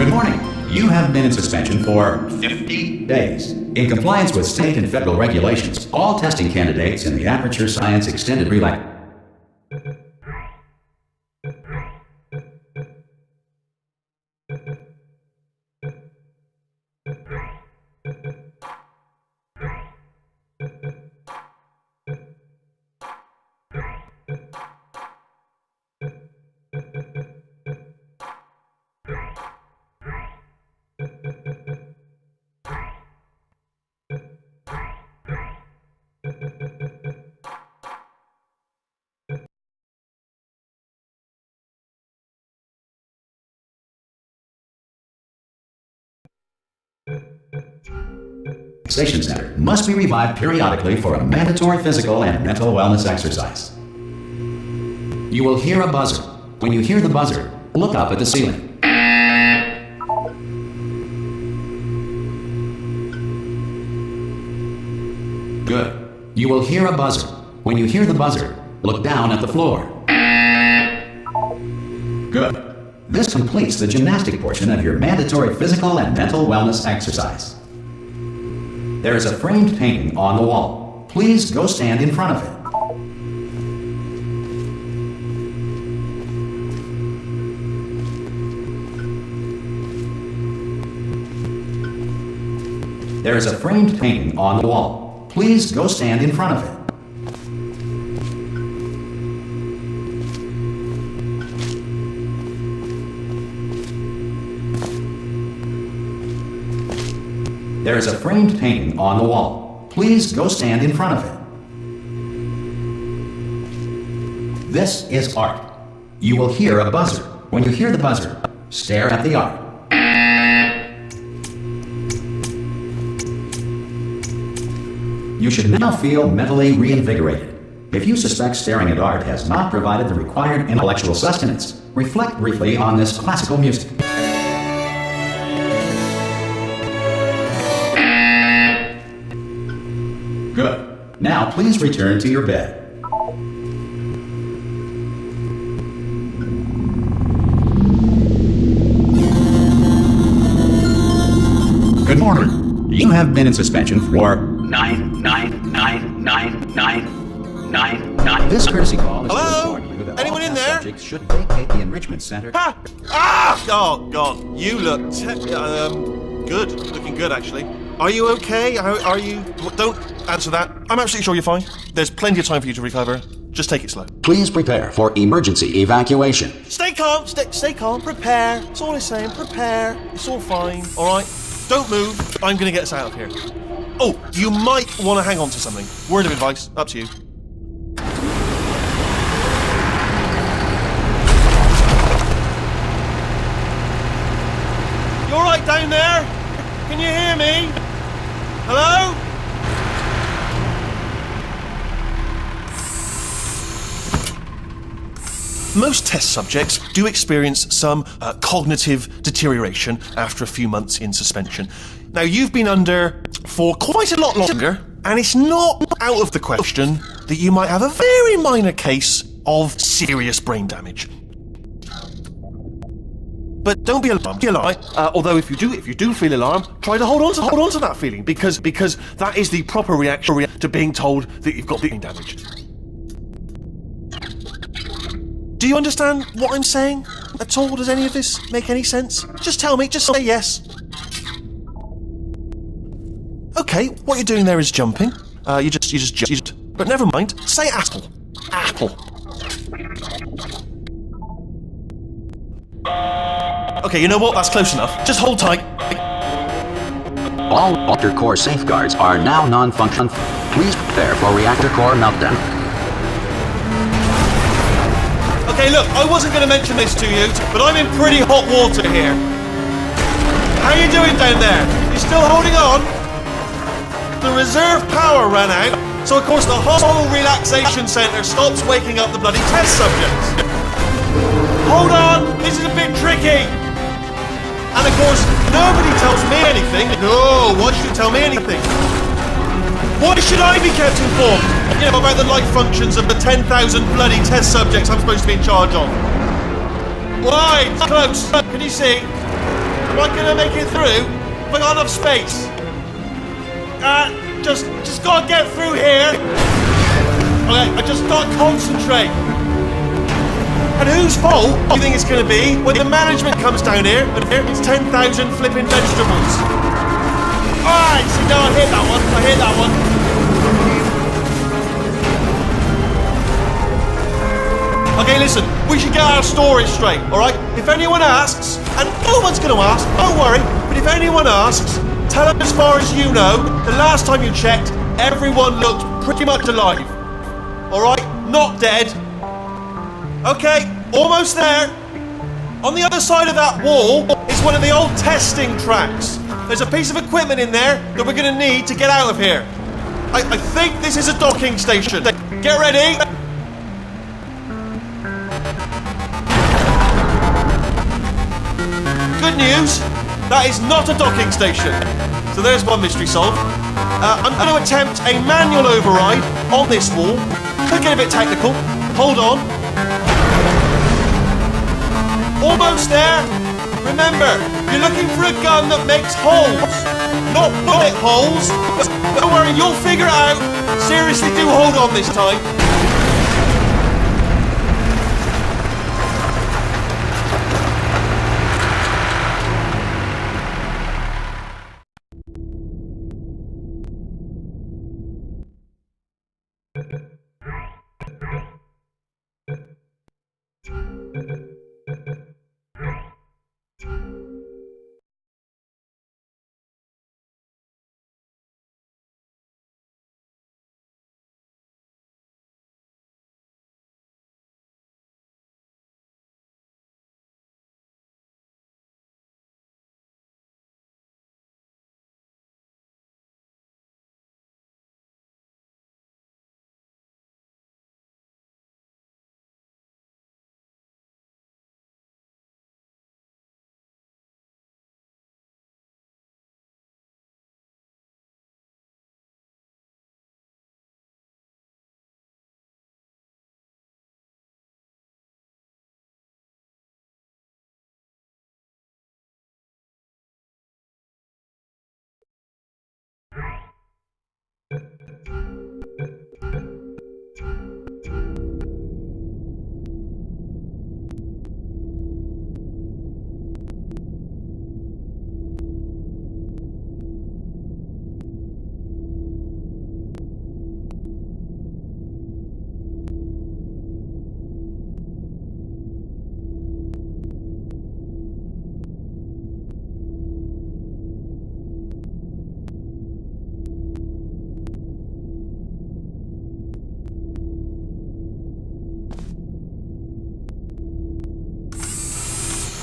Good morning. You have been in suspension for 50 days. In compliance with state and federal regulations, all testing candidates in the Aperture Science Extended Relax... Relaxation Center must be revived periodically for a mandatory physical and mental wellness exercise. You will hear a buzzer. When you hear the buzzer, look up at the ceiling. Good. You will hear a buzzer. When you hear the buzzer, look down at the floor. Good. This completes the gymnastic portion of your mandatory physical and mental wellness exercise. There is a framed painting on the wall. Please go stand in front of it. There is a framed painting on the wall. Please go stand in front of it. There is a framed painting on the wall. Please go stand in front of it. This is art. You will hear a buzzer. When you hear the buzzer, stare at the art. You should now feel mentally reinvigorated. If you suspect staring at art has not provided the required intellectual sustenance, reflect briefly on this classical music. Good. Now please return to your bed. Good morning. You have been in suspension for 9999999. This courtesy call is to inform you that Anyone all in there? subjects should vacate the enrichment center. Ha! Ah! Oh God, you look good. Looking good, actually. Are you okay? Are you? Don't answer that. I'm absolutely sure you're fine. There's plenty of time for you to recover. Just take it slow. Please prepare for emergency evacuation. Stay calm. Stay calm. Prepare. That's all I'm saying. Prepare. It's all fine. All right. Don't move. I'm gonna get us out of here. Oh, you might want to hang on to something. Word of advice. Up to you. You all right down there? Can you hear me? Hello? Most test subjects do experience some cognitive deterioration after a few months in suspension. Now, you've been under for quite a lot longer, and it's not out of the question that you might have a very minor case of serious brain damage. But don't be alarmed. Although if you do feel alarmed, try to hold on to that feeling because that is the proper reaction to being told that you've got brain damage. Do you understand what I'm saying at all? Does any of this make any sense? Just tell me. Just say yes. Okay, what you're doing there is jumping. You just. But never mind. Say apple. Apple. Okay, you know what? That's close enough. Just hold tight. All reactor core safeguards are now non-functional. Please prepare for reactor core meltdown. Okay, look, I wasn't going to mention this to you, but I'm in pretty hot water here. How you doing down there? You still holding on? The reserve power ran out, so of course the whole relaxation centre stops waking up the bloody test subjects. Hold on, this is a bit tricky. And of course, nobody tells me anything. No, why should you tell me anything? Why should I be kept informed? You know, about the life functions of the 10,000 bloody test subjects I'm supposed to be in charge of. Why? Close. Can you see? Am I gonna make it through? Have I got enough space? Just gotta get through here. Okay, I just gotta concentrate. And whose fault do you think it's gonna be when the management comes down here and it's 10,000 flipping vegetables? Alright, see, no, I hit that one. I hit that one. Okay, listen, we should get our story straight, alright? If anyone asks, and no one's gonna ask, don't worry, but if anyone asks, tell them as far as you know, the last time you checked, everyone looked pretty much alive. Alright? Not dead. Okay, almost there. On the other side of that wall is one of the old testing tracks. There's a piece of equipment in there that we're gonna need to get out of here. I think this is a docking station. Get ready. Good news, that is not a docking station. So there's one mystery solved. I'm going to attempt a manual override on this wall. Could get a bit technical. Hold on. Almost there. Remember, you're looking for a gun that makes holes, not bullet holes. Don't worry, you'll figure it out. Seriously, do hold on this time.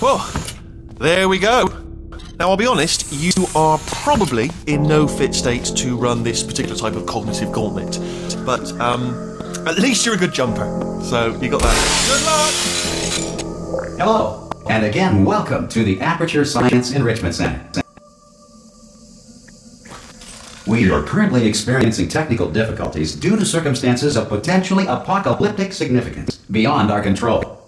Well, there we go. Now, I'll be honest, you are probably in no fit state to run this particular type of cognitive gauntlet. But, at least you're a good jumper. So, you got that. Good luck! Hello, and again, welcome to the Aperture Science Enrichment Center. We are currently experiencing technical difficulties due to circumstances of potentially apocalyptic significance beyond our control.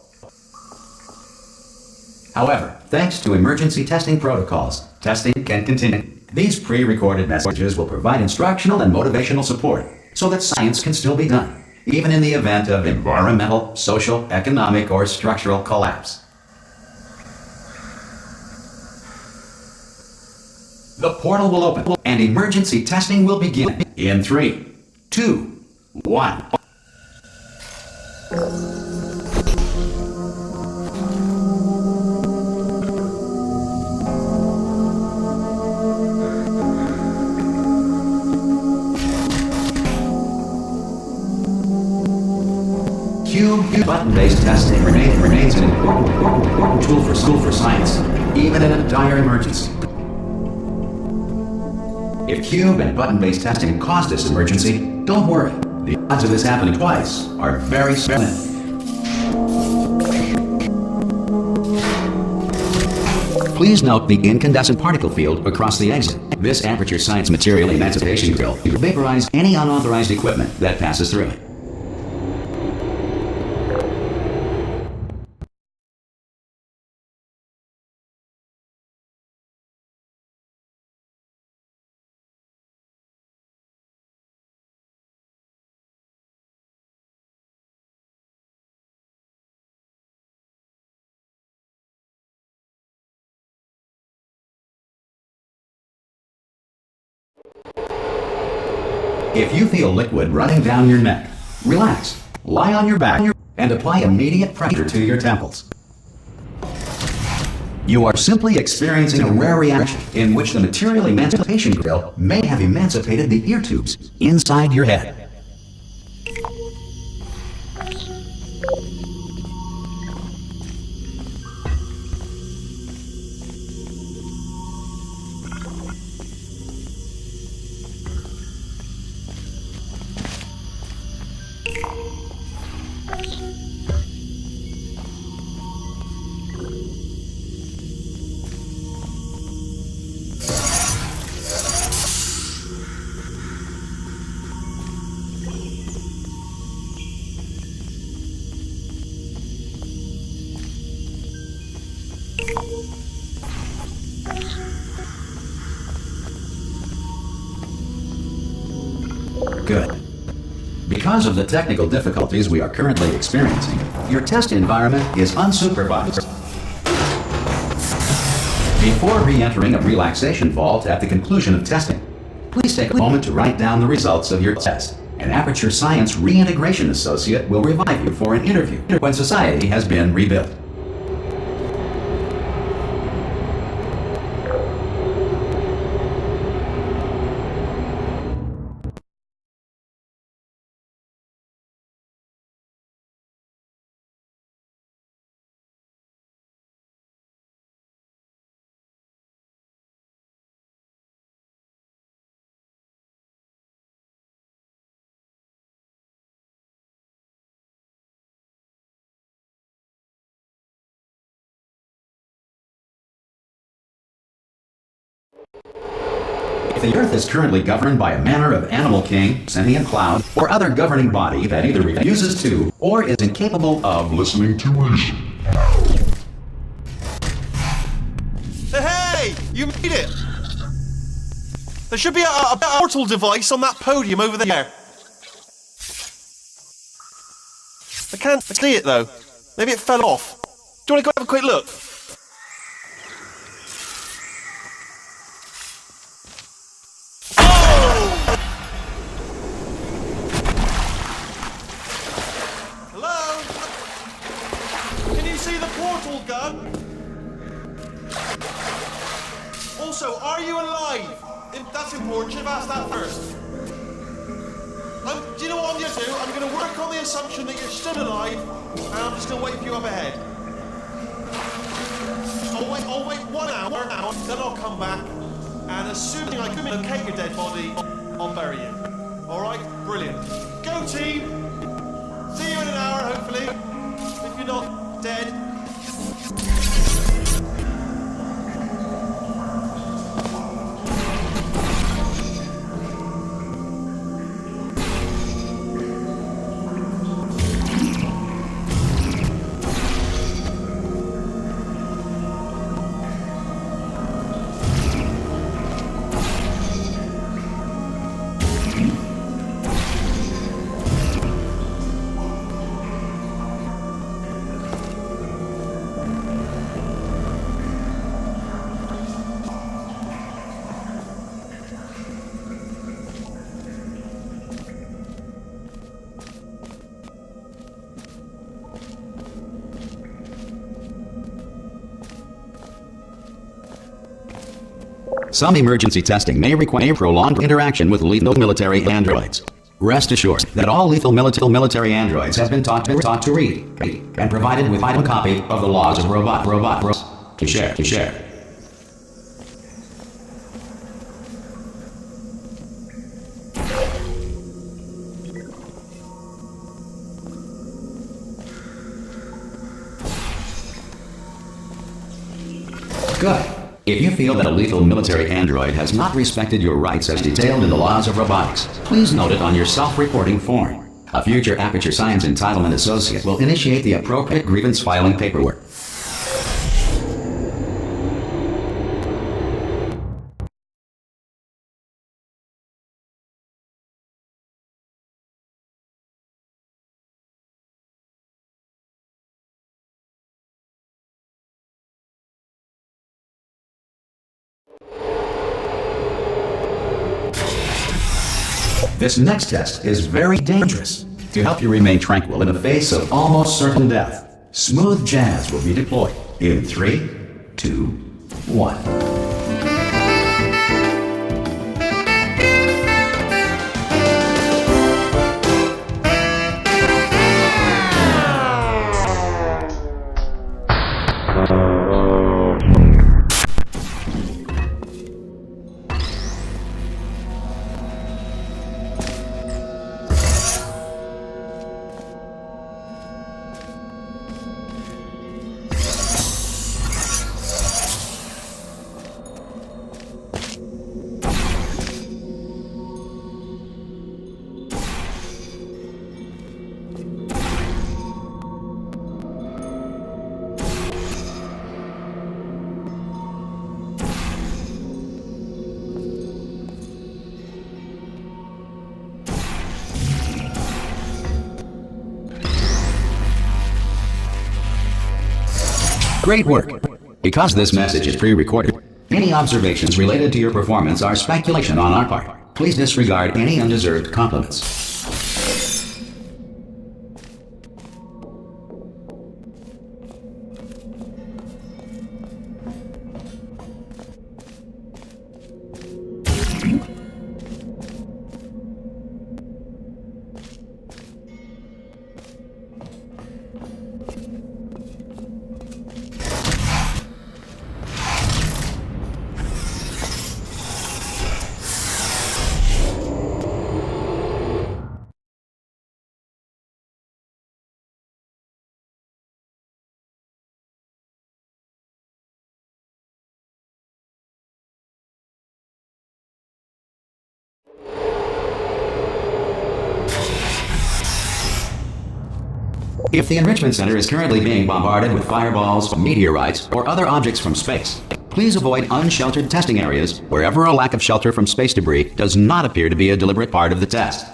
However, thanks to emergency testing protocols, testing can continue. These pre-recorded messages will provide instructional and motivational support so that science can still be done, even in the event of environmental, social, economic, or structural collapse. The portal will open and emergency testing will begin in 3, 2, 1. Cube button-based testing remains an important tool for science, even in a dire emergency. If cube and button-based testing caused this emergency, don't worry. The odds of this happening twice are very slim. Please note the incandescent particle field across the exit. This Aperture Science Material Emancipation Grill will vaporize any unauthorized equipment that passes through it. If you feel liquid running down your neck, relax, lie on your back, and apply immediate pressure to your temples. You are simply experiencing a rare reaction in which the material emancipation grill may have emancipated the ear tubes inside your head. Good. Because of the technical difficulties we are currently experiencing, your test environment is unsupervised. Before re-entering a relaxation vault at the conclusion of testing, please take a moment to write down the results of your test. An Aperture Science Reintegration Associate will revive you for an interview when society has been rebuilt. If the Earth is currently governed by a manner of animal king, sentient cloud, or other governing body that either refuses to or is incapable of listening to reason. Hey! You made it! There should be a portal device on that podium over there. I can't see it though. Maybe it fell off. Do you want to go have a quick look? Also, are you alive? That's important. Should have asked that first. Do you know what I'm going to do? I'm going to work on the assumption that you're still alive, and I'm just going to wait for you up ahead. I'll wait 1 hour, then I'll come back, and assuming I can locate your dead body, I'll bury you. Alright? Brilliant. Go team! See you in an hour, hopefully. If you're not dead. Some emergency testing may require prolonged interaction with lethal military androids. Rest assured that all lethal military androids have been taught to read and provided with a copy of the laws of robot to share. Good. If you feel that a lethal military android has not respected your rights as detailed in the laws of robotics, please note it on your self-reporting form. A future Aperture Science Entitlement Associate will initiate the appropriate grievance filing paperwork. This next test is very dangerous. To help you remain tranquil in the face of almost certain death, smooth jazz will be deployed in 3, 2, 1. Great work! Because this message is pre-recorded, any observations related to your performance are speculation on our part. Please disregard any undeserved compliments. If the Enrichment Center is currently being bombarded with fireballs, meteorites, or other objects from space, please avoid unsheltered testing areas wherever a lack of shelter from space debris does not appear to be a deliberate part of the test.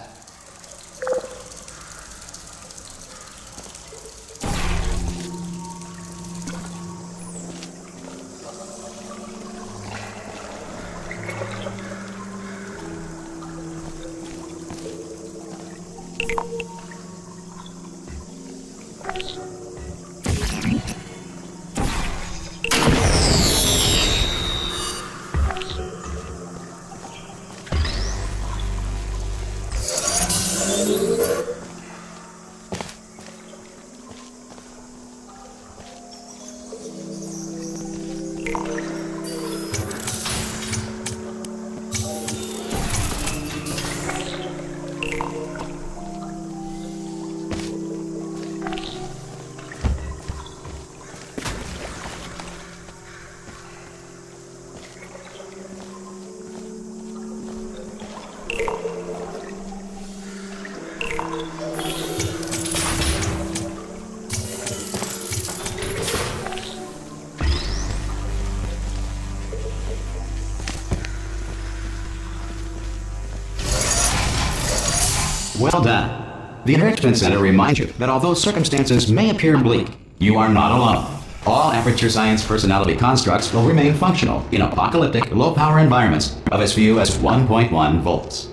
Well done. The Enrichment Center reminds you that although circumstances may appear bleak, you are not alone. All Aperture Science personality constructs will remain functional in apocalyptic, low-power environments of as few as 1.1 volts.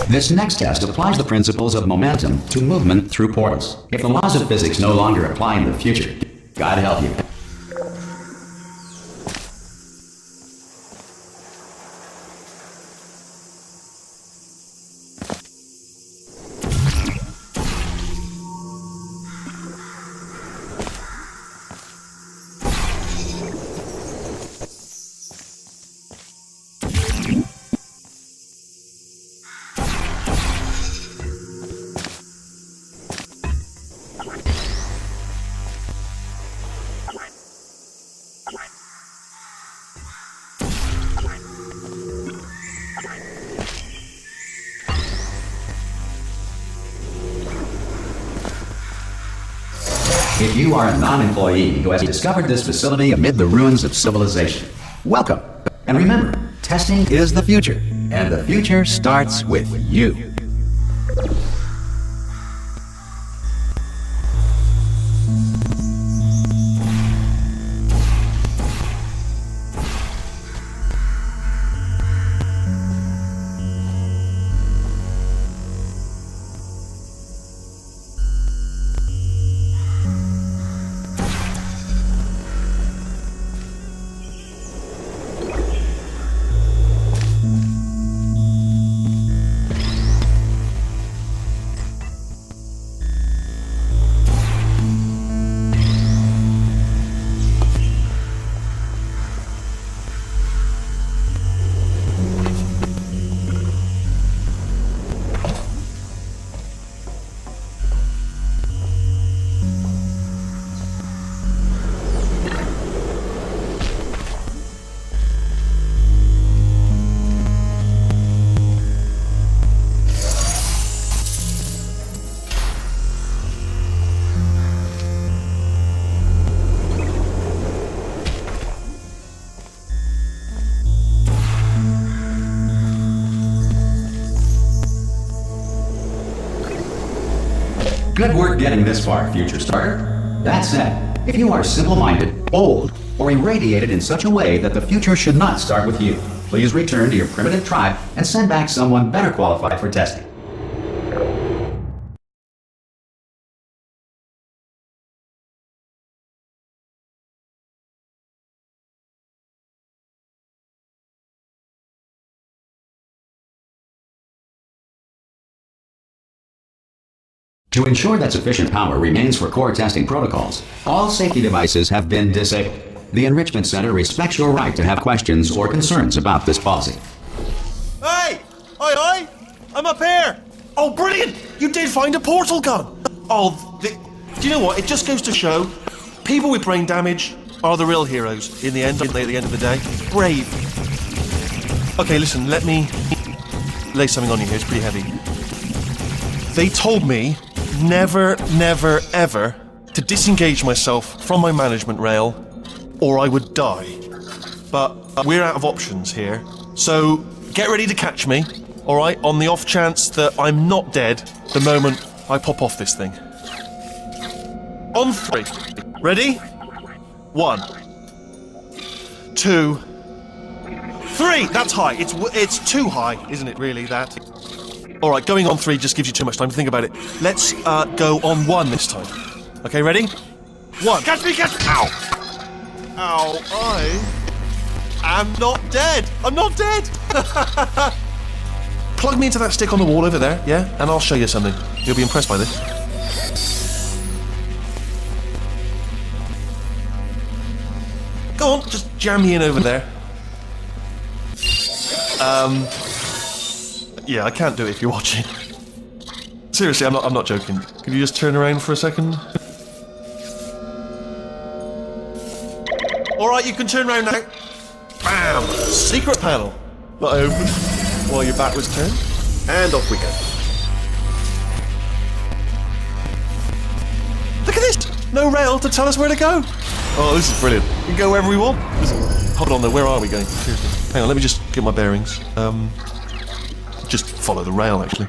This next test applies the principles of momentum to movement through portals. If the laws of physics no longer apply in the future, God help you. If you are a non-employee who has discovered this facility amid the ruins of civilization, welcome. And remember, testing is the future, and the future starts with you. Good work getting this far, future starter. That said, if you are simple-minded, old, or irradiated in such a way that the future should not start with you, please return to your primitive tribe and send back someone better qualified for testing. To ensure that sufficient power remains for core testing protocols, all safety devices have been disabled. The Enrichment Center respects your right to have questions or concerns about this policy. Hey! Oi! I'm up here! Oh, brilliant! You did find a portal gun! Oh, do you know what? It just goes to show, people with brain damage are the real heroes in the end, aren't they, at the end of the day? Brave. Okay, listen, let me lay something on you here. It's pretty heavy. They told me never, never, ever to disengage myself from my management rail or I would die. But we're out of options here, so get ready to catch me, alright, on the off chance that I'm not dead the moment I pop off this thing. On 3. Ready? 1, 2, 3! That's high. It's too high, isn't it, really, that? Alright, going on 3 just gives you too much time to think about it. Let's go on 1 this time. Okay, ready? 1. Catch me, catch me! Ow! Ow, I am not dead! I'm not dead! Plug me into that stick on the wall over there, yeah? And I'll show you something. You'll be impressed by this. Go on, just jam me in over there. Yeah, I can't do it if you're watching. Seriously, I'm not joking. Can you just turn around for a second? Alright, you can turn around now. Bam! Secret panel. That I opened while your back was turned. And off we go. Look at this! No rail to tell us where to go. Oh, this is brilliant. We can go wherever we want. Hold on though, where are we going? Seriously. Hang on, let me just get my bearings. Just follow the rail, actually.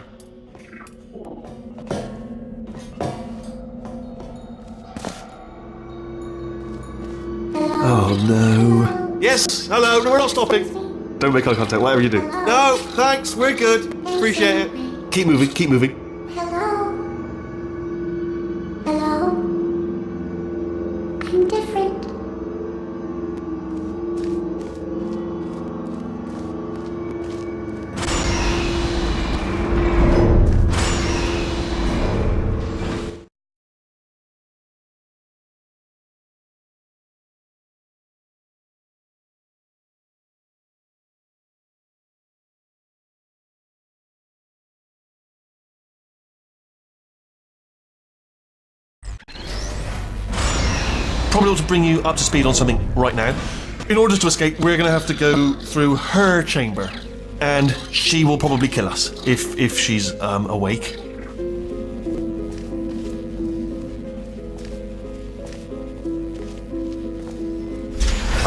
Oh no. Yes, hello, no, we're not stopping. Don't make eye contact, whatever you do. No, thanks, we're good. Appreciate it. Keep moving, keep moving. Hello? Hello? I'm different. Probably ought to bring you up to speed on something right now. In order to escape, we're going to have to go through her chamber. And she will probably kill us, if she's awake.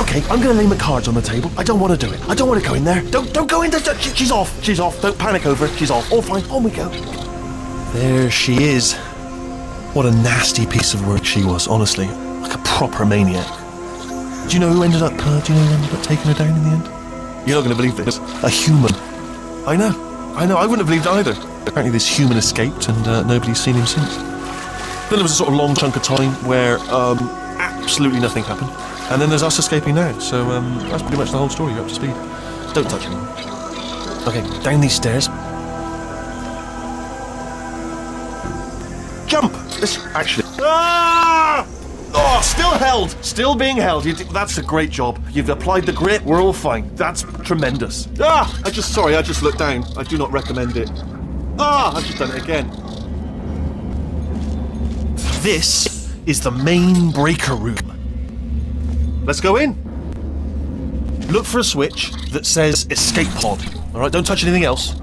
Okay, I'm gonna lay my cards on the table. I don't want to do it. I don't want to go in there. Don't go in there. She's off. She's off. Don't panic over her. She's off. All fine. On we go. There she is. What a nasty piece of work she was, honestly. Like a proper maniac. Do you know who ended up taking her down in the end? You're not going to believe this. A human. I know. I wouldn't have believed either. Apparently this human escaped and nobody's seen him since. Then there was a sort of long chunk of time where absolutely nothing happened. And then there's us escaping now. So that's pretty much the whole story. You're up to speed. Don't touch anyone. Okay, down these stairs. Jump! This actually... Ah! Oh, still held! Still being held. That's a great job. You've applied the grit. We're all fine. That's tremendous. Ah! I just looked down. I do not recommend it. Ah! I've just done it again. This is the main breaker room. Let's go in. Look for a switch that says escape pod. Alright, don't touch anything else.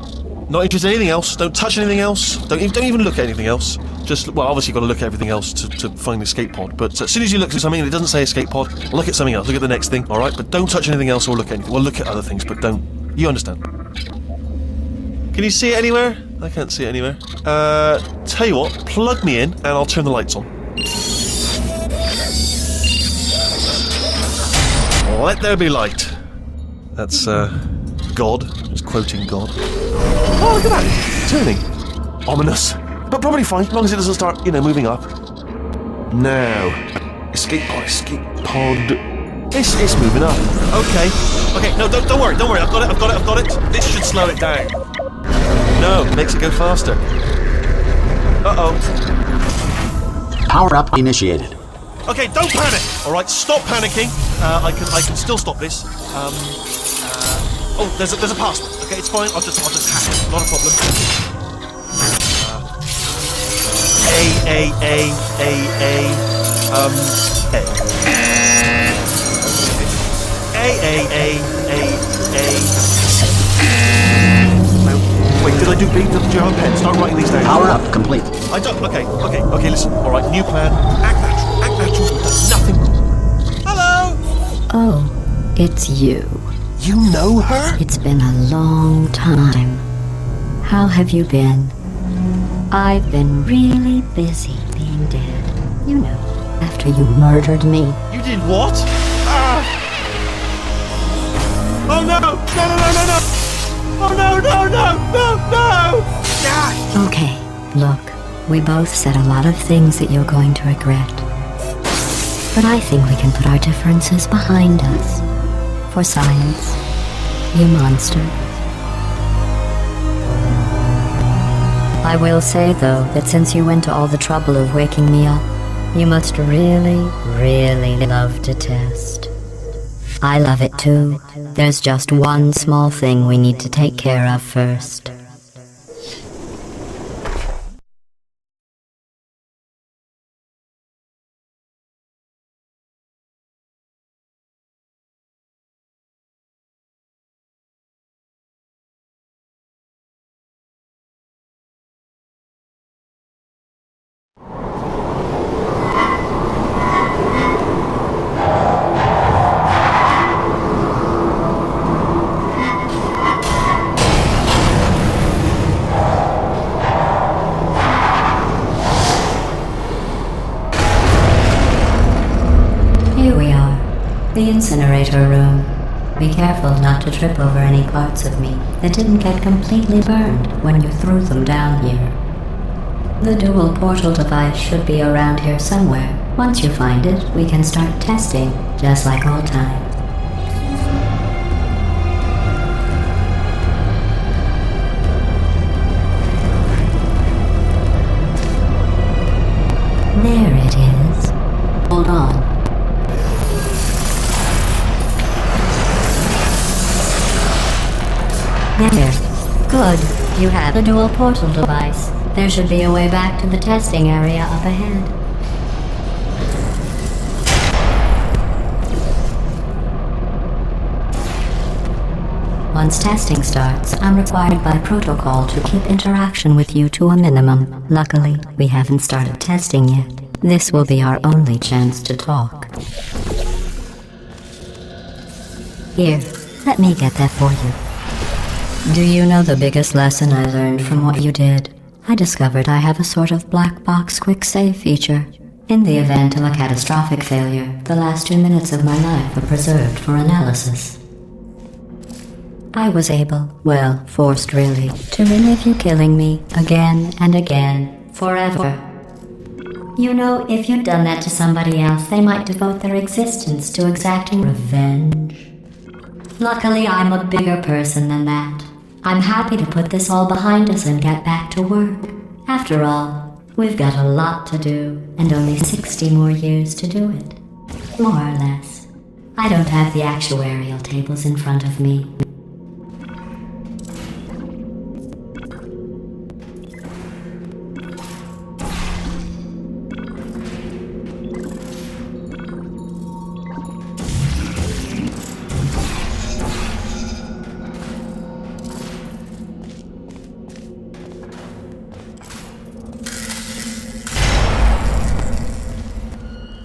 Not interested in anything else. Don't touch anything else. Don't even look at anything else. Just, well, obviously you've got to look at everything else to find the escape pod. But as soon as you look at something and it doesn't say escape pod, look at something else. Look at the next thing, alright? But don't touch anything else or look at anything. Well, look at other things, but don't. You understand. Can you see it anywhere? I can't see it anywhere. Tell you what, plug me in and I'll turn the lights on. Let there be light. That's, God. Just quoting God. Oh, look at that! Turning. Ominous. But probably fine, as long as it doesn't start, moving up. Now. Escape pod. It's moving up. Okay, no, don't worry. I've got it. This should slow it down. No, it makes it go faster. Uh-oh. Power up initiated. Okay, don't panic! Alright, stop panicking. I can still stop this. Oh, there's a password. Okay, it's fine. I'll just hack it. Not a problem. A. Wait, did I do B? Do you have a pen? Start writing these down. Power up complete. I don't. Okay, listen. Alright, new plan. Act natural. We've done nothing wrong. Hello! Oh, it's you. You know her? It's been a long time. How have you been? I've been really busy being dead. After you murdered me. You did what? Ah! Oh no! No! Oh no! Ah! Okay, look, we both said a lot of things that you're going to regret. But I think we can put our differences behind us. For science, you monster. I will say, though, that since you went to all the trouble of waking me up, you must really, really love to test. I love it too. There's just one small thing we need to take care of first. Here we are, the incinerator room. Be careful not to trip over any parts of me that didn't get completely burned when you threw them down here. The dual portal device should be around here somewhere. Once you find it, we can start testing, just like old times. There it is. Hold on. There. Good. You have the dual portal device. There should be a way back to the testing area up ahead. Once testing starts, I'm required by protocol to keep interaction with you to a minimum. Luckily, we haven't started testing yet. This will be our only chance to talk. Here, let me get that for you. Do you know the biggest lesson I learned from what you did? I discovered I have a sort of black box quick save feature. In the event of a catastrophic failure, the last 2 minutes of my life are preserved for analysis. I was able, well, forced really, to relive you killing me again and again, forever. You know, if you'd done that to somebody else, they might devote their existence to exacting revenge. Luckily, I'm a bigger person than that. I'm happy to put this all behind us and get back to work. After all, we've got a lot to do, and only 60 more years to do it. More or less. I don't have the actuarial tables in front of me.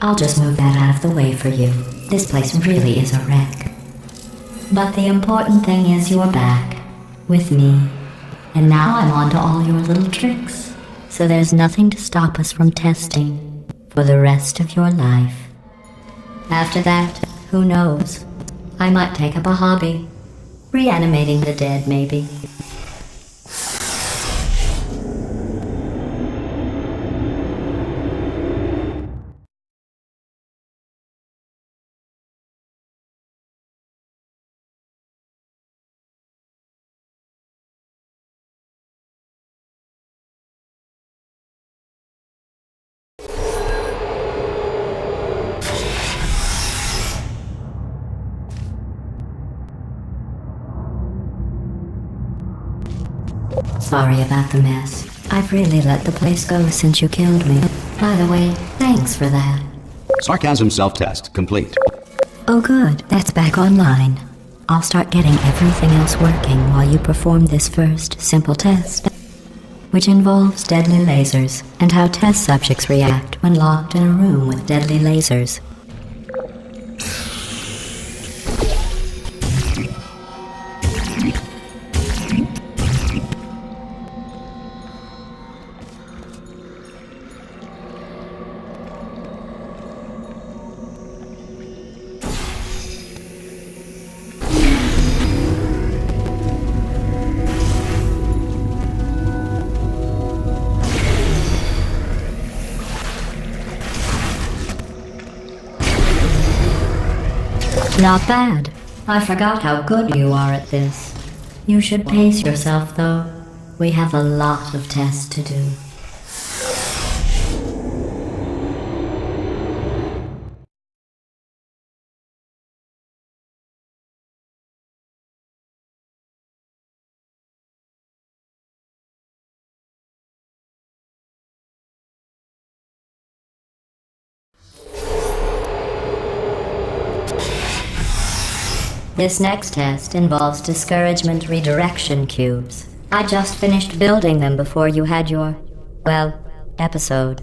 I'll just move that out of the way for you. This place really is a wreck. But the important thing is you're back. With me. And now I'm on to all your little tricks. So there's nothing to stop us from testing. For the rest of your life. After that, who knows? I might take up a hobby. Reanimating the dead, maybe. Sorry about the mess. I've really let the place go since you killed me. By the way, thanks for that. Sarcasm self-test complete. Oh good, that's back online. I'll start getting everything else working while you perform this first, simple test, which involves deadly lasers and how test subjects react when locked in a room with deadly lasers. Not bad. I forgot how good you are at this. You should pace yourself, though. We have a lot of tests to do. This next test involves discouragement redirection cubes. I just finished building them before you had your, well, episode.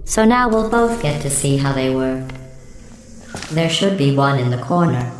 So now we'll both get to see how they work. There should be one in the corner.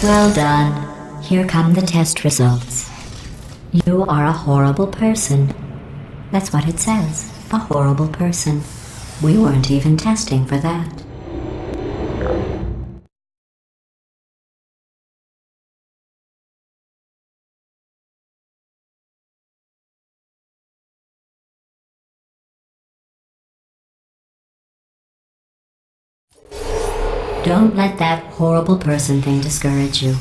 Well done. Here come the test results. You are a horrible person. That's what it says. A horrible person. We weren't even testing for that. Don't let that horrible person thing discourage you.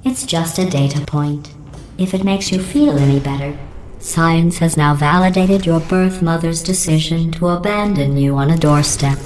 It's just a data point. If it makes you feel any better, science has now validated your birth mother's decision to abandon you on a doorstep.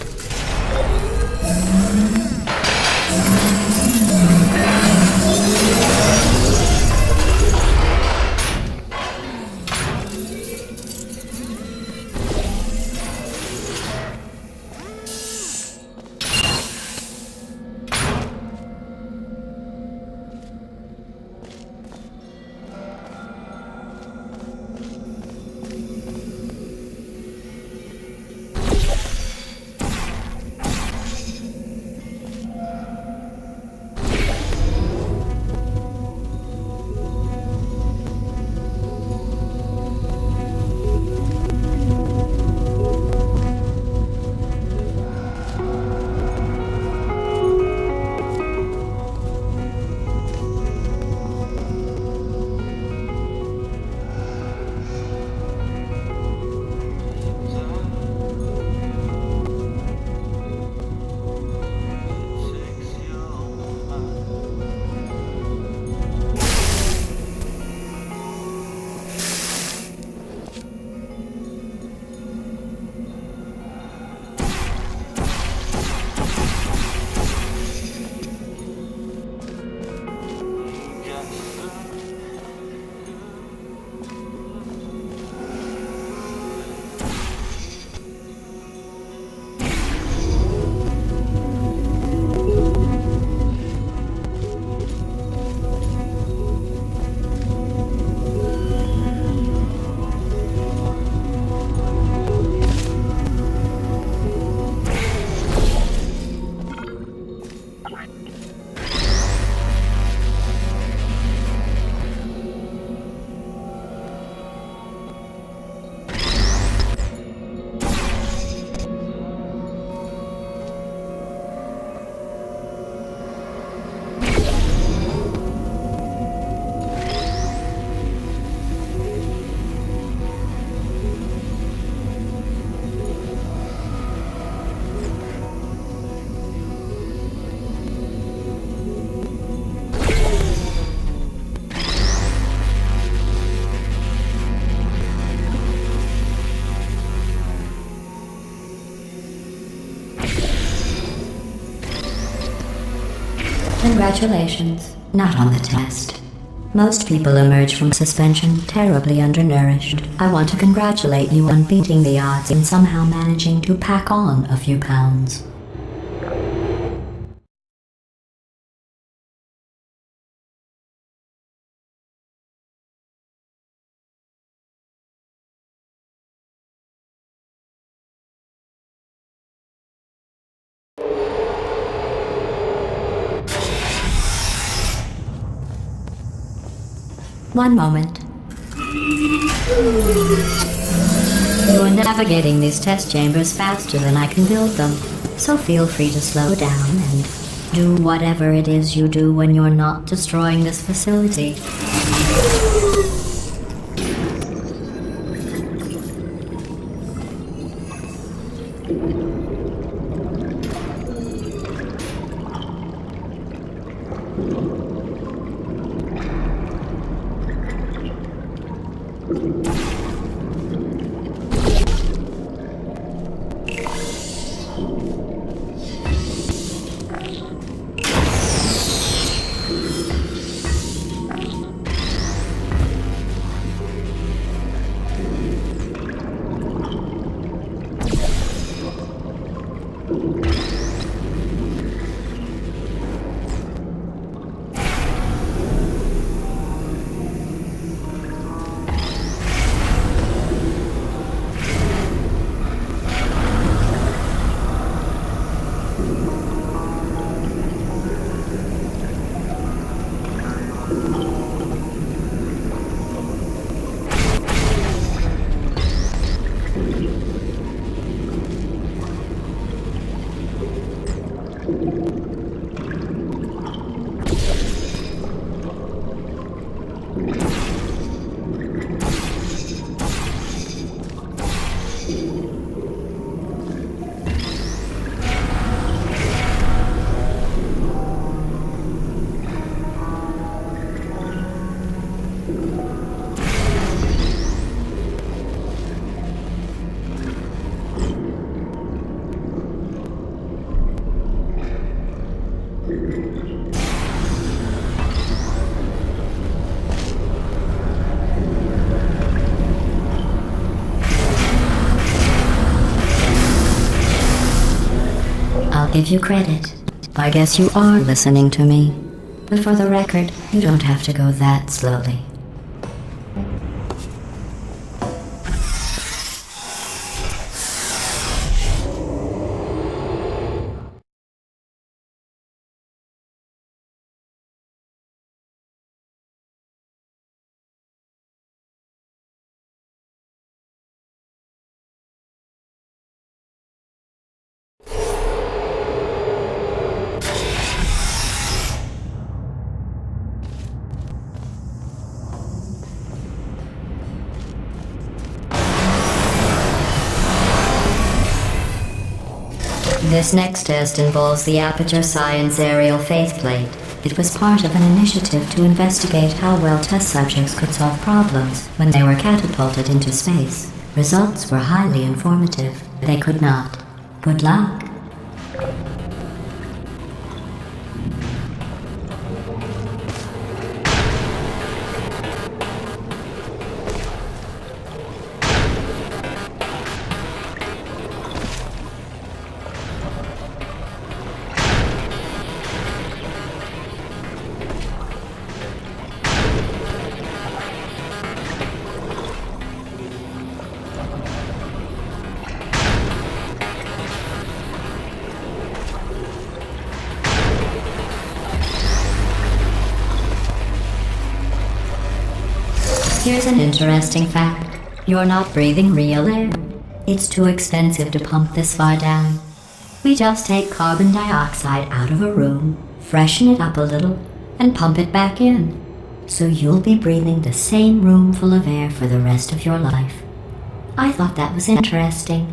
Congratulations. Not on the test. Most people emerge from suspension terribly undernourished. I want to congratulate you on beating the odds and somehow managing to pack on a few pounds. One moment. You are navigating these test chambers faster than I can build them, so feel free to slow down and do whatever it is you do when you're not destroying this facility. Give you credit. I guess you are listening to me. But for the record, you don't have to go that slowly. This next test involves the Aperture Science Aerial Faceplate. It was part of an initiative to investigate how well test subjects could solve problems when they were catapulted into space. Results were highly informative. They could not. Good luck. Here's an interesting fact. You're not breathing real air. It's too expensive to pump this far down. We just take carbon dioxide out of a room, freshen it up a little, and pump it back in. So you'll be breathing the same room full of air for the rest of your life. I thought that was interesting.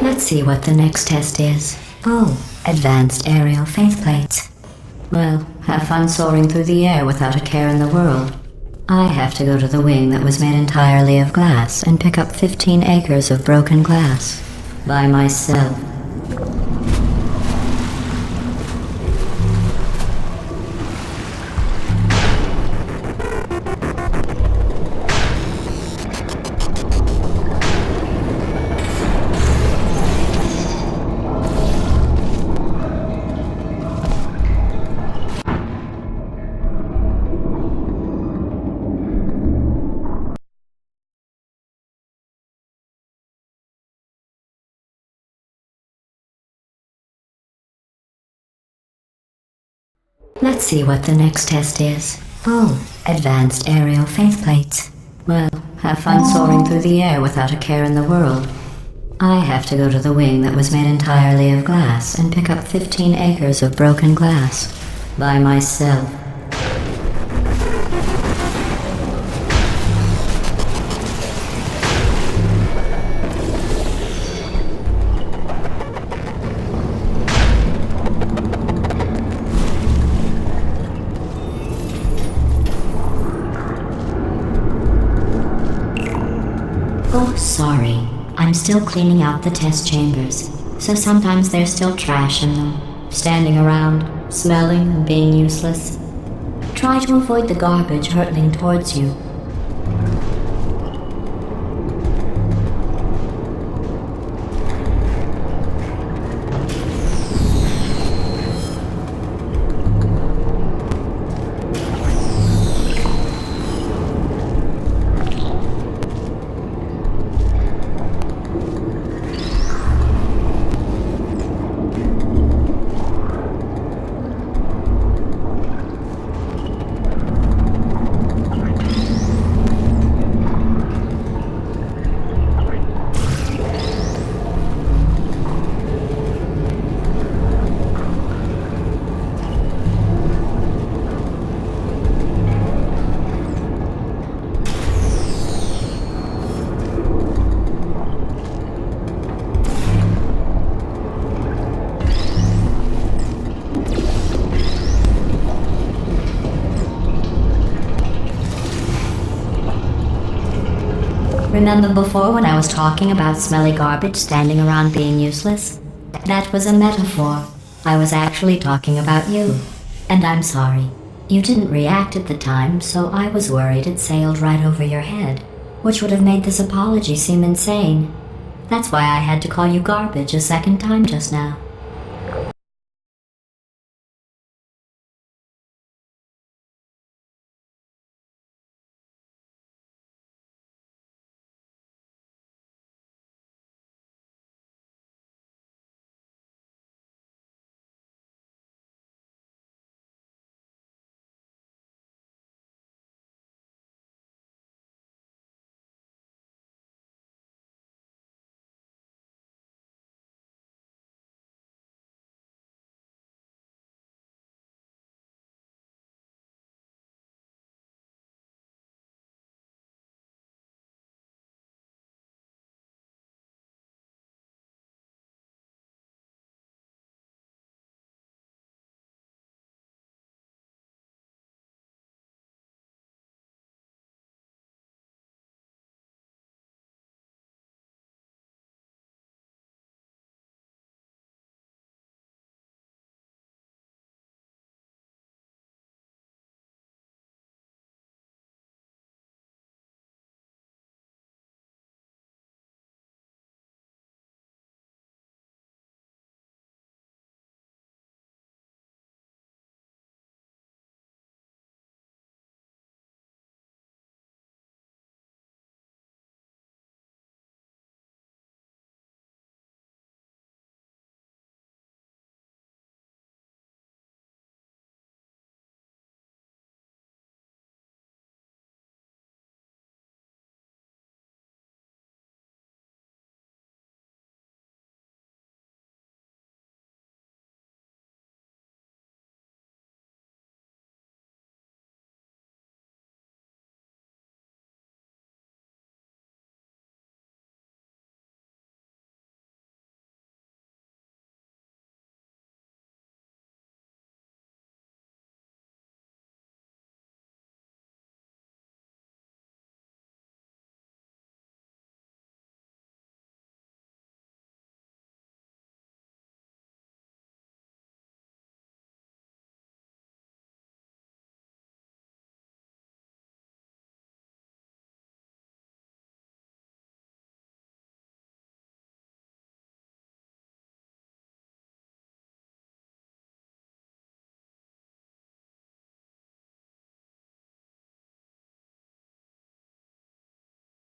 Let's see what the next test is. Oh, advanced aerial faceplates. Well, have fun soaring through the air without a care in the world. I have to go to the wing that was made entirely of glass and pick up 15 acres of broken glass. By myself. Let's see what the next test is. Oh, advanced aerial faceplates. Well, have fun soaring through the air without a care in the world. I have to go to the wing that was made entirely of glass and pick up 15 acres of broken glass. By myself. Oh, sorry. I'm still cleaning out the test chambers, so sometimes there's still trash in them, standing around, smelling and being useless. Try to avoid the garbage hurtling towards you. Remember before when I was talking about smelly garbage standing around being useless? That was a metaphor. I was actually talking about you. And I'm sorry. You didn't react at the time, so I was worried it sailed right over your head, which would have made this apology seem insane. That's why I had to call you garbage a second time just now.